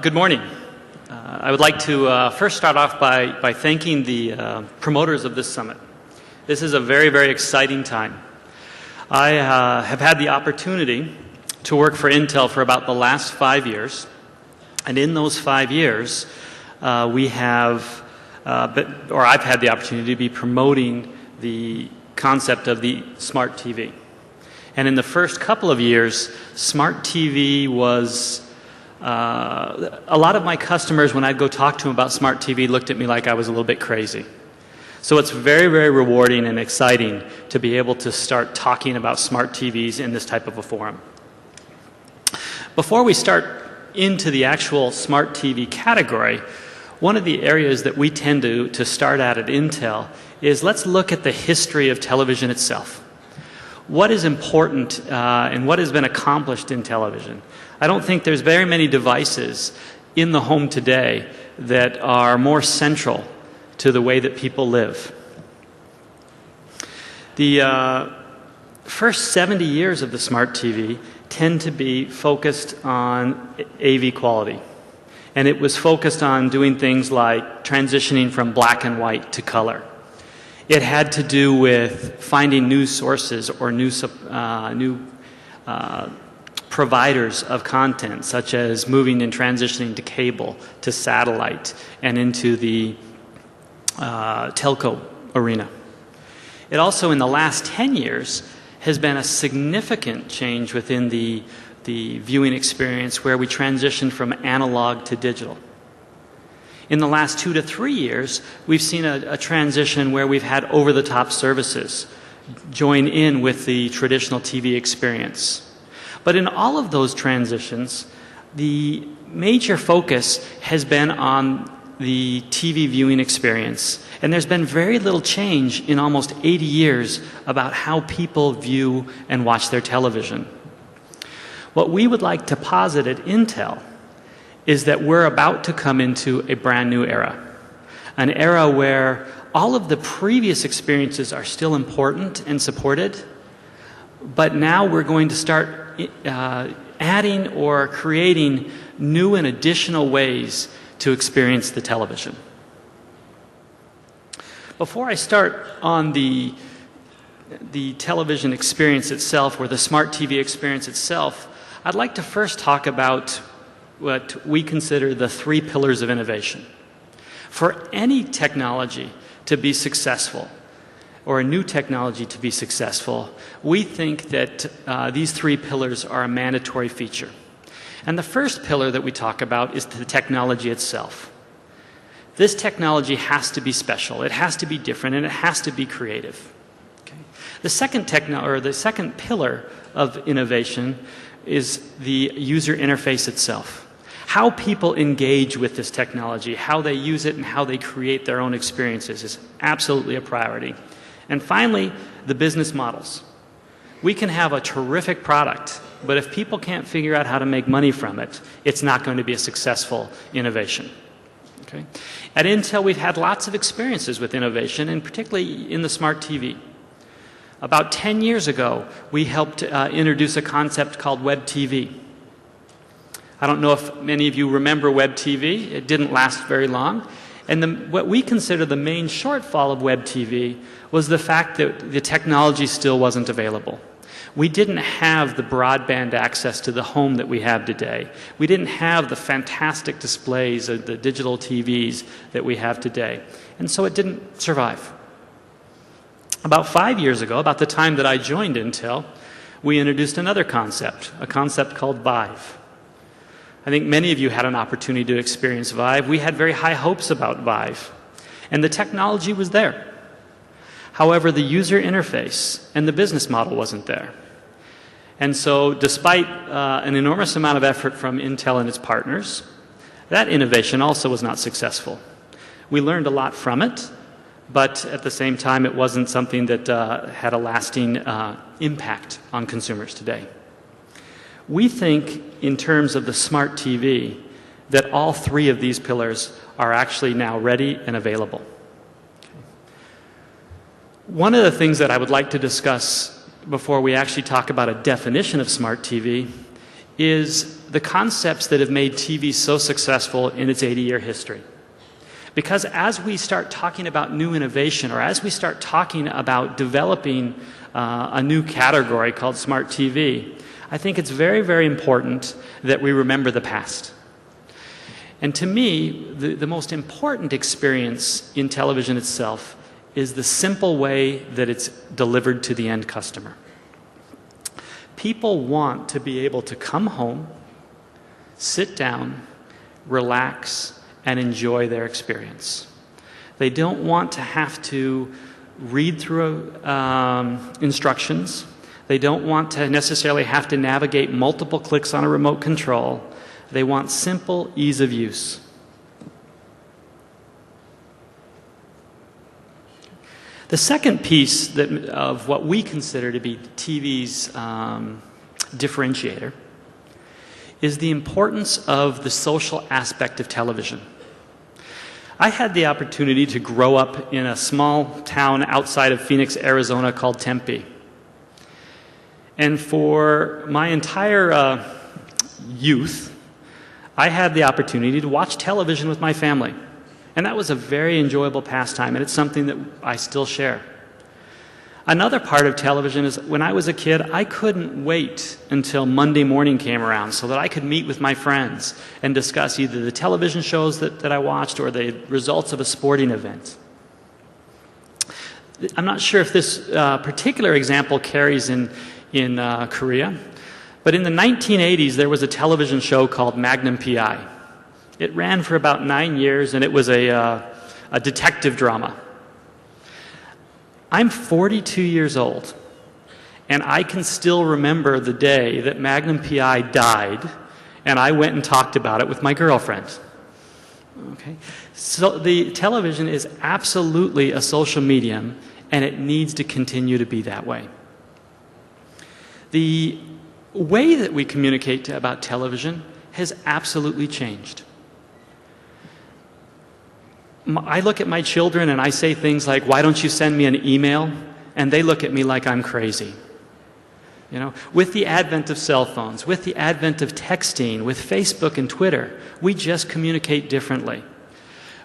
Good morning. I would like to first start off by thanking the promoters of this summit. This is a very, very exciting time. I have had the opportunity to work for Intel for about the last 5 years, and in those 5 years, I've had the opportunity to be promoting the concept of the smart TV. And in the first couple of years, smart TV was a lot of my customers, when I'd go talk to them about smart TV, looked at me like I was a little bit crazy. So it's very, very rewarding and exciting to be able to start talking about smart TVs in this type of a forum. Before we start into the actual smart TV category, one of the areas that we tend to start at Intel is let's look at the history of television itself. What is important and what has been accomplished in television? I don't think there's very many devices in the home today that are more central to the way that people live. The first 70 years of the smart TV tend to be focused on AV quality. And it was focused on doing things like transitioning from black and white to color. It had to do with finding new sources or new providers of content, such as moving and transitioning to cable, to satellite, and into the telco arena. It also, in the last 10 years, has been a significant change within the viewing experience where we transitioned from analog to digital. In the last 2 to 3 years, we've seen a transition where we've had over-the-top services join in with the traditional TV experience. But in all of those transitions, the major focus has been on the TV viewing experience. And there's been very little change in almost 80 years about how people view and watch their television. What we would like to posit at Intel is that we're about to come into a brand new era. An era where all of the previous experiences are still important and supported, but now we're going to start adding or creating new and additional ways to experience the television. Before I start on the television experience itself, or the smart TV experience itself, I'd like to first talk about what we consider the 3 pillars of innovation. For any technology to be successful, or a new technology to be successful, we think that these 3 pillars are a mandatory feature. And the first pillar that we talk about is the technology itself. This technology has to be special, it has to be different, and it has to be creative. Okay? The second pillar of innovation is the user interface itself. How people engage with this technology, how they use it, and how they create their own experiences is absolutely a priority. And finally, the business models. We can have a terrific product, but if people can't figure out how to make money from it, it's not going to be a successful innovation. Okay? At Intel, we've had lots of experiences with innovation, and particularly in the smart TV. About 10 years ago, we helped introduce a concept called Web TV. I don't know if many of you remember Web TV. It didn't last very long. And what we consider the main shortfall of Web TV was the fact that the technology still wasn't available. We didn't have the broadband access to the home that we have today. We didn't have the fantastic displays of the digital TVs that we have today. And so it didn't survive. About 5 years ago, about the time that I joined Intel, we introduced another concept, a concept called Vive. I think many of you had an opportunity to experience Vive. We had very high hopes about Vive, and the technology was there. However, the user interface and the business model wasn't there. And so despite an enormous amount of effort from Intel and its partners, that innovation also was not successful. We learned a lot from it, but at the same time it wasn't something that had a lasting impact on consumers today. We think, in terms of the smart TV, that all 3 of these pillars are actually now ready and available. One of the things that I would like to discuss before we actually talk about a definition of smart TV is the concepts that have made TV so successful in its 80-year history. Because as we start talking about new innovation, or as we start talking about developing a new category called smart TV, I think it's very, very important that we remember the past. And to me, the most important experience in television itself is the simple way that it's delivered to the end customer. People want to be able to come home, sit down, relax, and enjoy their experience. They don't want to have to read through instructions. They don't want to necessarily have to navigate multiple clicks on a remote control. They want simple ease of use. The second piece of what we consider to be TV's differentiator is the importance of the social aspect of television. I had the opportunity to grow up in a small town outside of Phoenix, Arizona called Tempe. And for my entire youth, I had the opportunity to watch television with my family. And that was a very enjoyable pastime, and it's something that I still share. Another part of television is when I was a kid, I couldn't wait until Monday morning came around so that I could meet with my friends and discuss either the television shows that I watched or the results of a sporting event. I'm not sure if this particular example carries in Korea, but in the 1980s there was a television show called Magnum P.I. It ran for about 9 years, and it was a detective drama. I'm 42 years old, and I can still remember the day that Magnum P.I. died, and I went and talked about it with my girlfriend. Okay? So the television is absolutely a social medium, and it needs to continue to be that way. The way that we communicate about television has absolutely changed. I look at my children and I say things like, "Why don't you send me an email?" And they look at me like I'm crazy. You know, with the advent of cell phones, with the advent of texting, with Facebook and Twitter, we just communicate differently.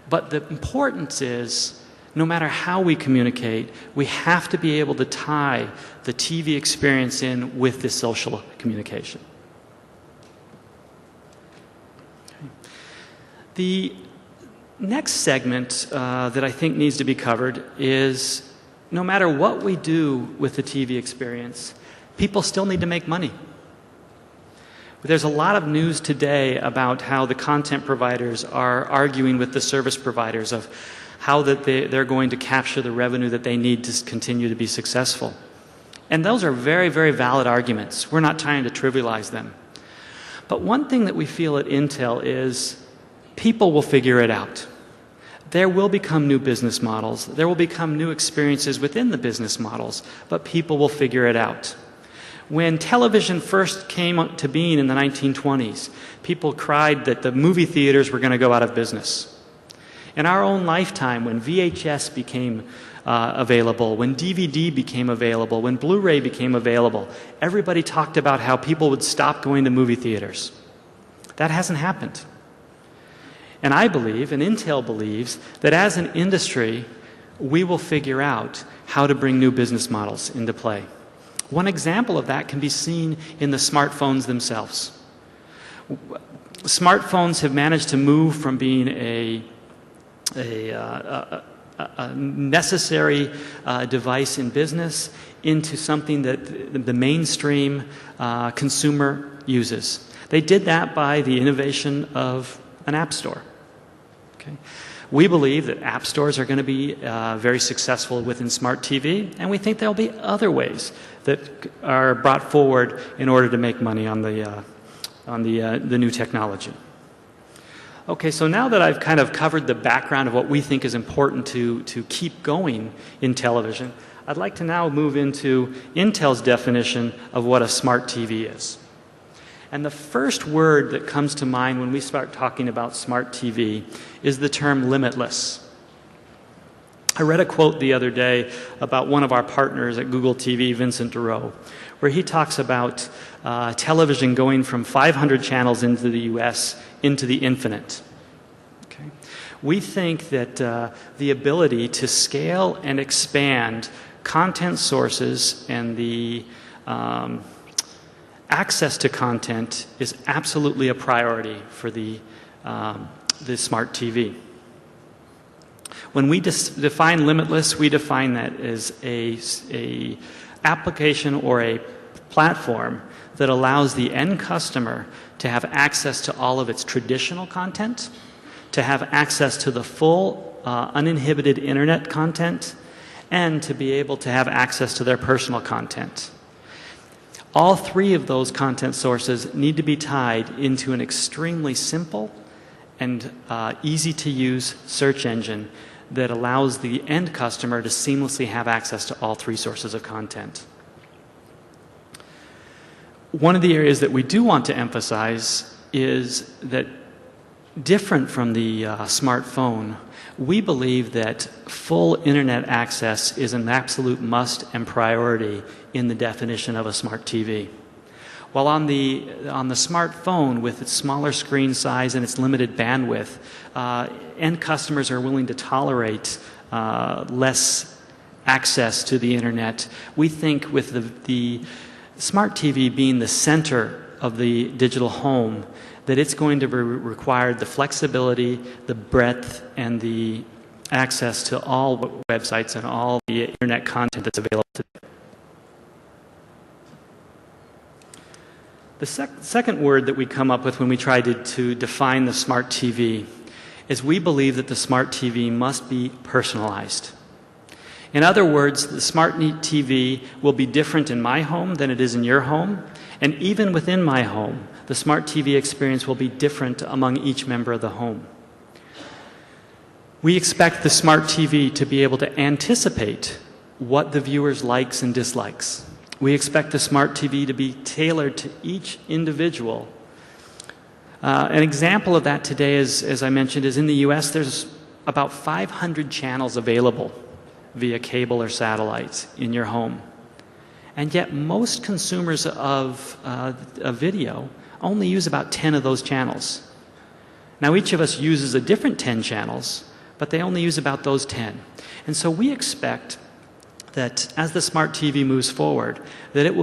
But the importance is, no matter how we communicate, we have to be able to tie the TV experience in with this social communication. Okay. The next segment that I think needs to be covered is, no matter what we do with the TV experience, people still need to make money. There's a lot of news today about how the content providers are arguing with the service providers of how that they're going to capture the revenue that they need to continue to be successful. And those are very, very valid arguments. We're not trying to trivialize them. But one thing that we feel at Intel is people will figure it out. There will become new business models. There will become new experiences within the business models, but people will figure it out. When television first came to being in the 1920s, people cried that the movie theaters were going to go out of business. In our own lifetime, when VHS became available, when DVD became available, when Blu-ray became available, everybody talked about how people would stop going to movie theaters. That hasn't happened. And I believe, and Intel believes, that as an industry, we will figure out how to bring new business models into play. One example of that can be seen in the smartphones themselves. Smartphones have managed to move from being a necessary device in business into something that the mainstream consumer uses. They did that by the innovation of an app store. Okay. We believe that app stores are going to be very successful within smart TV, and we think there will be other ways that are brought forward in order to make money on the new technology. Okay, so now that I've kind of covered the background of what we think is important to keep going in television, I'd like to now move into Intel's definition of what a smart TV is. And the first word that comes to mind when we start talking about smart TV is the term limitless. I read a quote the other day about one of our partners at Google TV, Vincent DeRoe, where he talks about television going from 500 channels into the US into the infinite. Okay? We think that the ability to scale and expand content sources and the access to content is absolutely a priority for the smart TV. When we define limitless, we define that as a application or a platform that allows the end customer to have access to all of its traditional content, to have access to the full uninhibited internet content, and to be able to have access to their personal content. All three of those content sources need to be tied into an extremely simple and easy-to-use search engine that allows the end customer to seamlessly have access to all three sources of content. One of the areas that we do want to emphasize is that, different from the smartphone, we believe that full internet access is an absolute must and priority in the definition of a smart TV. While on the smartphone, with its smaller screen size and its limited bandwidth, end customers are willing to tolerate less access to the internet. We think with the smart TV being the center of the digital home, that it's going to require the flexibility, the breadth, and the access to all websites and all the internet content that's available today. The second word that we come up with when we try to define the smart TV is we believe that the smart TV must be personalized. In other words, the smart TV will be different in my home than it is in your home, and even within my home, the smart TV experience will be different among each member of the home. We expect the smart TV to be able to anticipate what the viewer's likes and dislikes. We expect the smart TV to be tailored to each individual. An example of that today, as I mentioned, is in the US, there's about 500 channels available via cable or satellite in your home. And yet most consumers of video only use about 10 of those channels. Now each of us uses a different 10 channels, but they only use about those 10. And so we expect that as the smart TV moves forward, that it will